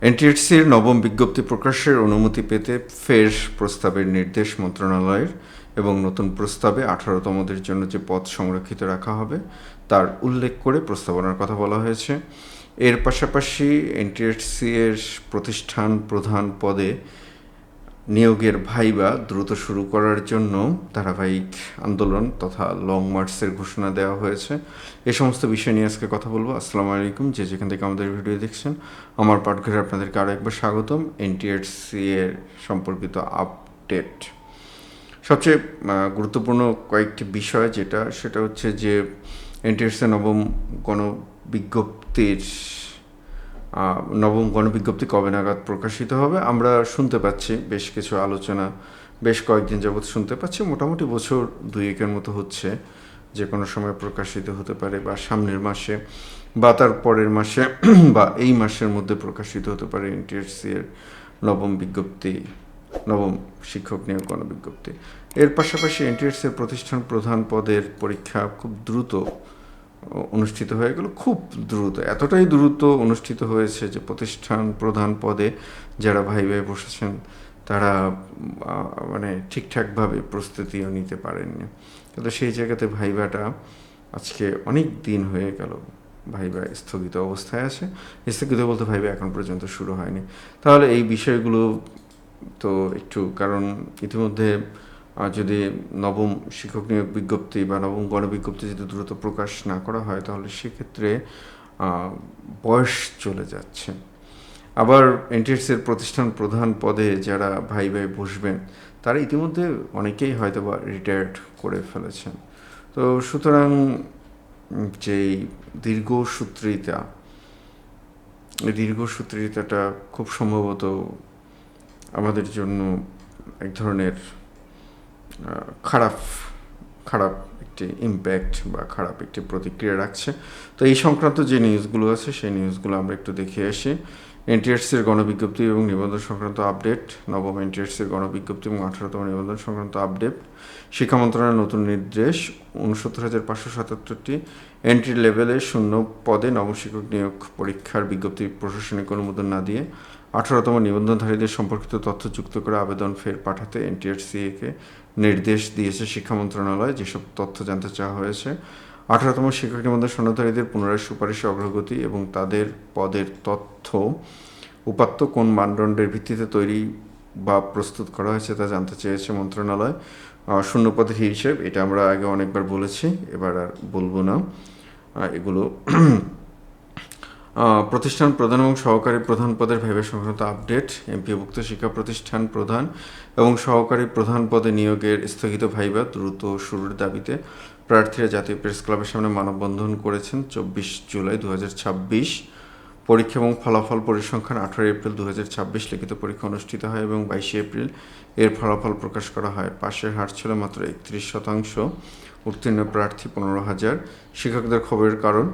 এনটিআরসির নবম বিজ্ঞপ্তি প্রকাশের অনুমতি পেতে ফের প্রস্তাবের নির্দেশ মন্ত্রণালয়ের এবং নতুন প্রস্তাবে 18তমদের জন্য যে পদ সংরক্ষিত রাখা হবে তার উল্লেখ করে প্রস্তাবনার কথা বলা হয়েছে। এর পাশাপাশি এনটিআরসি এর প্রতিষ্ঠান প্রধান পদে নিয়োগের ভাইবা দ্রুত শুরু করার জন্য ধারাবাহিক আন্দোলন তথা লং মার্চের ঘোষণা দেওয়া হয়েছে। এ সমস্ত বিষয় নিয়ে আজকে কথা বলবো। আসসালামু আলাইকুম, যে যেখান থেকে আমাদের ভিডিও দেখছেন আমার পাঠঘরে আপনাদেরকে আরও একবার স্বাগতম। এনটিআরসি এর সম্পর্কিত আপডেট, সবচেয়ে গুরুত্বপূর্ণ কয়েকটি বিষয় সেটা হচ্ছে যে এনটিআরসি নবম গণবিজ্ঞপ্তি কবে নাগাদ প্রকাশিত হবে। আমরা শুনতে পাচ্ছি বেশ কিছু আলোচনা, বেশ কয়েকদিন যাবৎ শুনতে পাচ্ছি, মোটামুটি বছর দুয়েকের মতো হচ্ছে, যে কোনো সময় প্রকাশিত হতে পারে, বা সামনের মাসে বা তার পরের মাসে বা এই মাসের মধ্যে প্রকাশিত হতে পারে এনটিআরসি এর নবম শিক্ষক নিয়োগ গণবিজ্ঞপ্তি। এর পাশাপাশি এনটিআরসি এর প্রতিষ্ঠান প্রধান পদের পরীক্ষা খুব দ্রুত অনুষ্ঠিত হয়ে গেল, খুব দ্রুত, এতটাই দ্রুত অনুষ্ঠিত হয়েছে যে প্রতিষ্ঠান প্রধান পদে যারা ভাই বসেছেন তারা মানে ঠিকঠাকভাবে প্রস্তুতিও নিতে পারেননি। কিন্তু সেই জায়গাতে ভাইভাটা আজকে অনেক দিন হয়ে গেল, ভাইভা স্থগিত অবস্থায় আছে। স্থগিত বলতে ভাইভা এখন পর্যন্ত শুরু হয়নি। তাহলে এই বিষয়গুলো তো একটু, কারণ ইতিমধ্যে যদি নবম শিক্ষক নিয়োগ বিজ্ঞপ্তি বা নবম গণবিজ্ঞপ্তি যদি দ্রুত প্রকাশ না করা হয় তাহলে সেক্ষেত্রে বয়স চলে যাচ্ছে। আবার এনটিআরসির প্রতিষ্ঠান প্রধান পদে যারা ভাই বসবেন তারা ইতিমধ্যে অনেকেই হয়তো বা রিটায়ার্ড করে ফেলেছেন। তো সুতরাং যেই দীর্ঘসূত্রিতাটা খুব সম্ভবত আমাদের জন্য এক ধরনের খারাপ একটি ইম্প্যাক্ট বা খারাপ একটি প্রতিক্রিয়া রাখছে। তো এই সংক্রান্ত যে নিউজগুলো আছে সেই নিউজগুলো আমরা একটু দেখে আসি। এনটিআরসির গণবিজ্ঞপ্তি এবং নিবন্ধন সংক্রান্ত আপডেট, নবম এনটিআরসির গণবিজ্ঞপ্তি এবং 18তম নিবন্ধন সংক্রান্ত আপডেট। শিক্ষা মন্ত্রণালয়ের নতুন নির্দেশ, ৬৯,৫৭৭টি এন্ট্রি লেভেলে শূন্য পদে নবম শিক্ষক নিয়োগ পরীক্ষার বিজ্ঞপ্তি প্রশাসনিক অনুমোদন না দিয়ে 18তম নিবন্ধনধারীদের সম্পর্কিত তথ্য যুক্ত করে আবেদন ফের পাঠাতে এনটিআরসিকে নির্দেশ দিয়েছে শিক্ষা মন্ত্রণালয়। যেসব তথ্য জানতে চাওয়া হয়েছে: 18তম শিক্ষক নিবন্ধন সনদধারীদের পুনরায় সুপারিশে অগ্রগতি এবং তাদের পদের তথ্য উপাত্ত কোন মানদণ্ডের ভিত্তিতে তৈরি বা প্রস্তুত করা হয়েছে তা জানতে চেয়েছে মন্ত্রণালয়। শূন্য পদের হিসেব, এটা আমরা আগে অনেকবার বলেছি, এবার আর বলবো না এগুলো। প্রতিষ্ঠান প্রধান এবং সহকারী প্রধান পদের ভাইভা সংক্রান্ত আপডেট, এমপিওভুক্ত শিক্ষা প্রতিষ্ঠান প্রধান এবং সহকারী প্রধান পদে নিয়োগের স্থগিত ভাইভা দ্রুত শুরুর দাবিতে প্রার্থীরা জাতীয় প্রেস ক্লাবের সামনে মানববন্ধন করেছেন। 24 জুলাই 2026 পরীক্ষা এবং ফলাফল পরিসংখ্যান। 18 এপ্রিল 2026 লিখিত পরীক্ষা অনুষ্ঠিত হয় এবং 22 এপ্রিল এর ফলাফল প্রকাশ করা হয়। পাশের হার ছিল মাত্র 31%। উত্তীর্ণ প্রার্থী 15,000। শিক্ষকদের ক্ষোভের কারণ,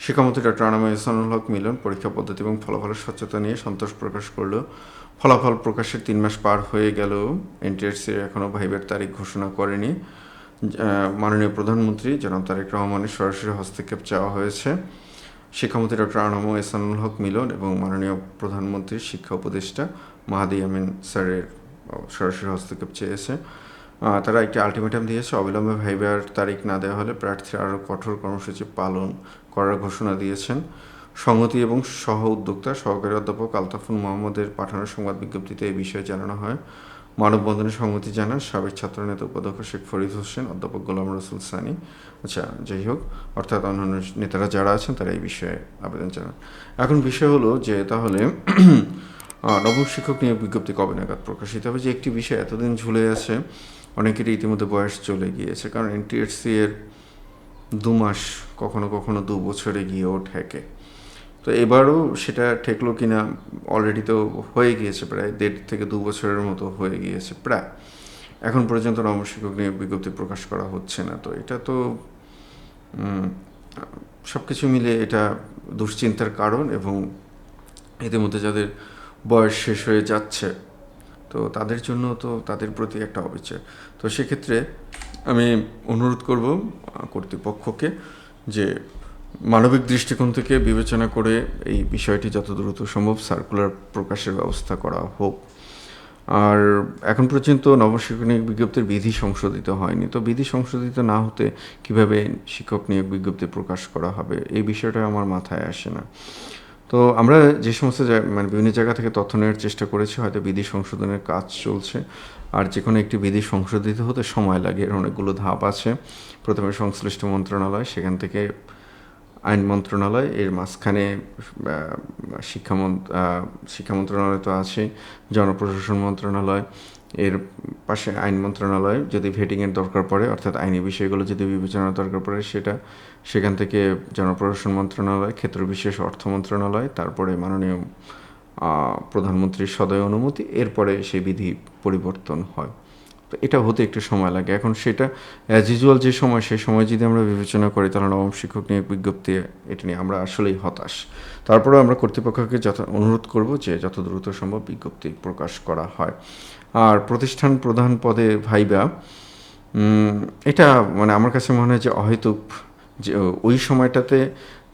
শিক্ষামন্ত্রী ডক্টর আনামুল ইহসানুল হক মিলন পরীক্ষা পদ্ধতি এবং ফলাফলের স্বচ্ছতা নিয়ে সন্তোষ প্রকাশ করলেও ফলাফল প্রকাশের 3 মাস পার হয়ে গেলেও এনটিআরসি এখনও ভাইবার তারিখ ঘোষণা করেনি। মাননীয় প্রধানমন্ত্রী জনাব তারেক রহমানের সরাসরি হস্তক্ষেপ চাওয়া হয়েছে। শিক্ষামন্ত্রী ডক্টর আনামুল ইহসানুল হক মিলন এবং মাননীয় প্রধানমন্ত্রীর শিক্ষা উপদেষ্টা মাহাদি আমিন স্যারের সরাসরি হস্তক্ষেপ চেয়েছে। তারা একটি আলটিমেটাম দিয়েছে, অবিলম্বে ভাইবার তারিখ না দেওয়া হলে প্রার্থীরা আরও কঠোর কর্মসূচি পালন করার ঘোষণা দিয়েছেন। সংহতি এবং সহ উদ্যোক্তা সহকারী অধ্যাপক আলতাফুল মোহাম্মদের পাঠানো সংবাদ বিজ্ঞপ্তিতে এই বিষয়ে জানানো হয়। মানববন্ধনে সংহতি জানান সাবেক ছাত্রনেতা উপাধ্যক্ষ শেখ ফরিদ হোসেন, অধ্যাপক গোলাম রসুল সানি। যাই হোক, অর্থাৎ অন্যান্য নেতারা যারা আছেন তারা এই বিষয়ে আবেদন জানান। এখন বিষয় হলো যে তাহলে নবম শিক্ষক নিয়োগ বিজ্ঞপ্তি কবে নাগাদ প্রকাশিত হবে, যে একটি বিষয় এতদিন ঝুলে আছে, অনেকেরই ইতিমধ্যে বয়স চলে গিয়েছে। কারণ এনটিআরসি এর 2 মাস, কখনো কখনো 2 বছরে গিয়েও ঠেকে। তো এবারও সেটা ঠেকলো কিনা, অলরেডি তো হয়ে গিয়েছে, প্রায় 1.5 থেকে 2 বছরের মতো হয়ে গিয়েছে প্রায়। এখন পর্যন্ত নবম শিক্ষক নিয়োগ বিজ্ঞপ্তি প্রকাশ করা হচ্ছে না। তো এটা তো সব কিছু মিলে এটা দুশ্চিন্তার কারণ, এবং ইতিমধ্যে যাদের বয়স শেষ হয়ে যাচ্ছে তো তাদের জন্য তো তাদের প্রতি একটা অবিচার। তো সেক্ষেত্রে আমি অনুরোধ করব কর্তৃপক্ষকে যে মানবিক দৃষ্টিকোণ থেকে বিবেচনা করে এই বিষয়টি যত দ্রুত সম্ভব সার্কুলার প্রকাশের ব্যবস্থা করা হোক। আর এখন পর্যন্ত নবম শিক্ষক নিয়োগ বিজ্ঞপ্তির বিধি সংশোধিত হয়নি, তো বিধি সংশোধিত না হতে কিভাবে শিক্ষক নিয়োগ বিজ্ঞপ্তি প্রকাশ করা হবে এই বিষয়টা আমার মাথায় আসে না। তো আমরা যে সমস্ত মানে বিভিন্ন জায়গা থেকে তথ্য নেওয়ার চেষ্টা করেছি, হয়তো বিধি সংশোধনের কাজ চলছে। আর যে কোনো একটি বিধি সংশোধিত হতে সময় লাগে, এর অনেকগুলো ধাপ আছে। প্রথমে সংশ্লিষ্ট মন্ত্রণালয়, সেখান থেকে আইন মন্ত্রণালয়, এর মাঝখানে শিক্ষা মন্ত্রণালয় তো আছে, জনপ্রশাসন মন্ত্রণালয়, এর পাশে আইন মন্ত্রণালয় যদি ভেটিংয়ের দরকার পড়ে, অর্থাৎ আইনি বিষয়গুলো যদি বিবেচনার দরকার পড়ে সেটা, সেখান থেকে জনপ্রশাসন মন্ত্রণালয়, ক্ষেত্রবিশেষ অর্থ মন্ত্রণালয়, তারপরে মাননীয় প্রধানমন্ত্রীর সদয় অনুমতি, এরপরে সেই বিধি পরিবর্তন হয়। তো এটা হতে একটু সময় লাগে। এখন সেটা অ্যাজ ইউজুয়াল যে সময়, সেই সময় যদি আমরা বিবেচনা করি তাহলে নবম শিক্ষক নিয়োগ বিজ্ঞপ্তি এটা নিয়ে আমরা আসলেই হতাশ। তারপরেও আমরা কর্তৃপক্ষকে অনুরোধ করব যে যত দ্রুত সম্ভব বিজ্ঞপ্তি প্রকাশ করা হয়। আর প্রতিষ্ঠান প্রধান পদে ভাইবা, এটা মানে আমার কাছে মনে হয় যে অহেতুক, যে ওই সময়টাতে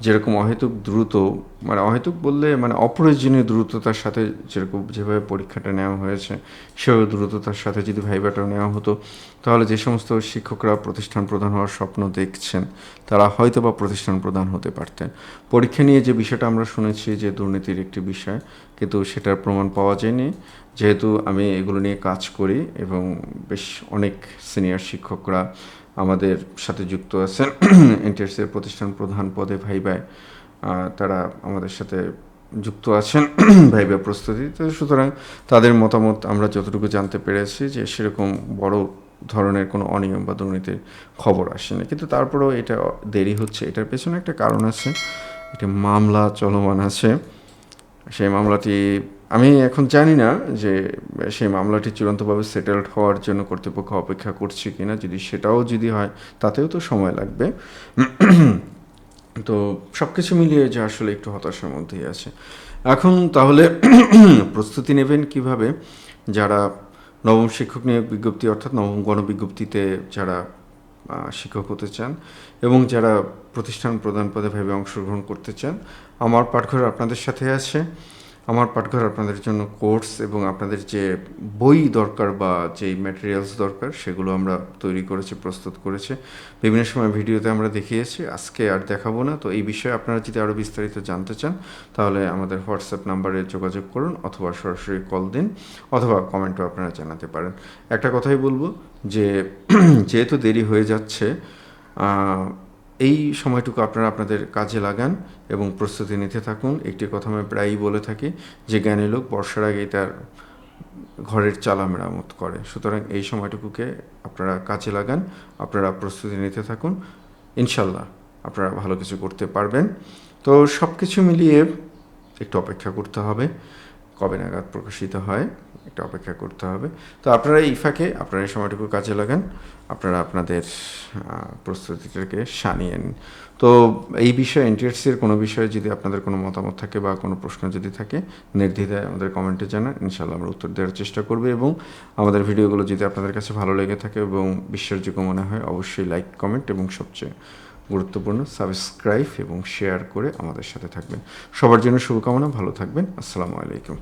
যেরকম অহেতুক দ্রুত, মানে অহেতুক বললে মানে অপ্রয়োজনীয় দ্রুততার সাথে যেভাবে পরীক্ষাটা নেওয়া হয়েছে, সেভাবে দ্রুততার সাথে যদি ভাইবাটাও নেওয়া হতো, তাহলে যে সমস্ত শিক্ষকরা প্রতিষ্ঠান প্রধান হওয়ার স্বপ্ন দেখছেন তারা হয়তো বা প্রতিষ্ঠান প্রধান হতে পারতেন। পরীক্ষা নিয়ে যে বিষয়টা আমরা শুনেছি যে দুর্নীতির একটি বিষয়, কিন্তু সেটার প্রমাণ পাওয়া যায়নি। যেহেতু আমি এগুলো নিয়ে কাজ করি এবং বেশ অনেক সিনিয়র শিক্ষকরা আমাদের সাথে যুক্ত আছেন এনটিআরসির প্রতিষ্ঠান প্রধান পদে ভাইবায়, তারা আমাদের সাথে যুক্ত আছেন ভাইবা প্রস্তুতি। তো সুতরাং তাদের মতামত আমরা যতটুকু জানতে পেরেছি যে সেরকম বড় ধরনের কোনো অনিয়ম বা দুর্নীতির খবর আসেনি, কিন্তু তারপরেও এটা দেরি হচ্ছে। এটার পেছনে একটা কারণ আছে, একটা মামলা চলমান আছে। সেই মামলাটি আমি এখন জানি না যে সেই মামলাটি চূড়ান্তভাবে সেটেলড হওয়ার জন্য কর্তৃপক্ষ অপেক্ষা করছে কিনা। যদি হয় তাতেও তো সময় লাগবে। তো সব কিছু মিলিয়ে যে আসলে একটু হতাশার মধ্যেই আছে। এখন তাহলে প্রস্তুতি নেবেন কিভাবে যারা নবম শিক্ষক নিয়োগ বিজ্ঞপ্তি অর্থাৎ নবম গণবিজ্ঞপ্তিতে যারা শিক্ষক হতে চান এবং যারা প্রতিষ্ঠান প্রধান পদে ভাবে অংশগ্রহণ করতে চান। আমার পাঠঘর আপনাদের সাথে আছে। আমার পাঠঘর আপনাদের জন্য কোর্স এবং আপনাদের যে বই দরকার বা যেই ম্যাটেরিয়ালস দরকার সেগুলো আমরা তৈরি করেছি, প্রস্তুত করেছি। বিভিন্ন সময় ভিডিওতে আমরা দেখিয়েছি, আজকে আর দেখাবো না। তো এই বিষয়ে আপনারা যদি আরও বিস্তারিত জানতে চান তাহলে আমাদের হোয়াটসঅ্যাপ নাম্বারে যোগাযোগ করুন, অথবা সরাসরি কল দিন, অথবা কমেন্টও আপনারা জানাতে পারেন। একটা কথাই বলবো যে যেহেতু দেরি হয়ে যাচ্ছে, এই সময়টুকু আপনারা আপনাদের কাজে লাগান এবং প্রস্তুতি নিতে থাকুন। একটি কথা আমি প্রায়ই বলে থাকি যে জ্ঞানী লোক বর্ষার আগেই তার ঘরের চালা মেরামত করে। সুতরাং এই সময়টুকুকে আপনারা কাজে লাগান, আপনারা প্রস্তুতি নিতে থাকুন, ইনশাল্লাহ আপনারা ভালো কিছু করতে পারবেন। তো সব কিছু মিলিয়ে একটু অপেক্ষা করতে হবে, কবে নাগাদ প্রকাশিত হয় একটু অপেক্ষা করতে হবে। তো আপনারা এই ফাঁকে আপনারা এই সময়টুকু কাজে লাগান, আপনারা আপনাদের প্রস্তুতিটাকে সানিয়ে নিন। তো এই বিষয়ে এনটিআরসির কোনো বিষয়ে যদি আপনাদের কোনো মতামত থাকে বা কোনো প্রশ্ন যদি থাকে, নির্দ্বিধায় আমাদের কমেন্টে জানান, ইনশাআল্লাহ আমরা উত্তর দেওয়ার চেষ্টা করব। এবং আমাদের ভিডিওগুলো যদি আপনাদের কাছে ভালো লেগে থাকে এবং বিশ্বাসযোগ্য মনে হয়, অবশ্যই লাইক, কমেন্ট এবং সবচেয়ে গুরুত্বপূর্ণ সাবস্ক্রাইব এবং শেয়ার করে আমাদের সাথে থাকবেন। সবার জন্য শুভকামনা, ভালো থাকবেন। আসসালামু আলাইকুম।